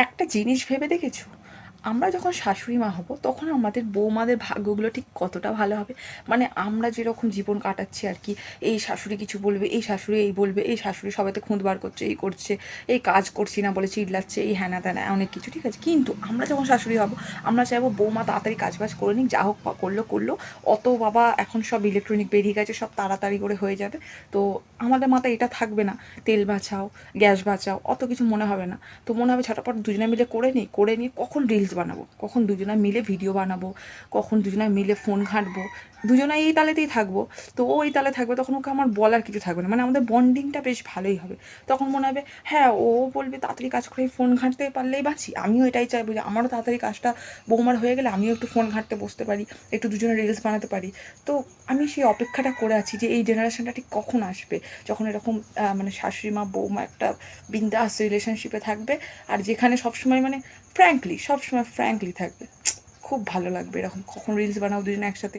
একটা জিনিস ভেবে দেখেছো, আমরা যখন শাশুড়ি মা হব তখন আমাদের বৌমাদের ভাগ্যগুলো ঠিক কতটা ভালো হবে। মানে আমরা যেরকম জীবন কাটাচ্ছি আর কি, এই শাশুড়ি কিছু বলবে, এই শাশুড়ি এই বলবে, এই শাশুড়ি সবাইতে খুঁত বার করছে, এই করছে, এই কাজ করছি না বলে চিল্লাচ্ছে, এই হ্যানা ত্যানা অনেক কিছু, ঠিক আছে। কিন্তু আমরা যখন শাশুড়ি হব আমরা চাইবো বৌমা তাড়াতাড়ি কাজ বাজ করে নিক, যা হোক করলো করলো, অত বাবা এখন সব ইলেকট্রনিক বেরিয়ে গেছে, সব তাড়াতাড়ি করে হয়ে যাবে। তো আমাদের মাথায় এটা থাকবে না, তেল বাঁচাও, গ্যাস বাঁচাও, অত কিছু মনে হবে না। তো মনে হবে ঝটাপট দুজনে মিলে করে নিয়ে কখন রিলস বানাবো, কখন দুজনে মিলে ভিডিও বানাবো, কখন দুজনে মিলে ফোন ঘাঁটবো, দুজনে এই তালেতেই থাকবো। তো ও এই তালে থাকবে, তখন ওকে আমার বলার কিছু থাকবে না, মানে আমাদের বন্ডিংটা বেশ ভালোই হবে। তখন মনে হবে হ্যাঁ, ও বলবে তাড়াতাড়ি কাজ করে ফোন ঘাঁটতে পারলেই বাঁচি, আমিও এটাই চাইবো যে আমারও তাড়াতাড়ি কাজটা বৌমার হয়ে গেলে আমিও একটু ফোন ঘাঁটতে বসতে পারি, একটু দুজনে রিলস বানাতে পারি। তো আমি সেই অপেক্ষাটা করে আছি যে এই জেনারেশনটা ঠিক কখন আসবে, যখন এরকম মানে শাশুড়ি মা বৌমা একটা বিন্দাস রিলেশনশিপে থাকবে, আর যেখানে সবসময় মানে সবসময় ফ্র্যাঙ্কলি থাকবে। খুব ভালো লাগবে এরকম, কখন রিলস বানাবো দুজনে একসাথে।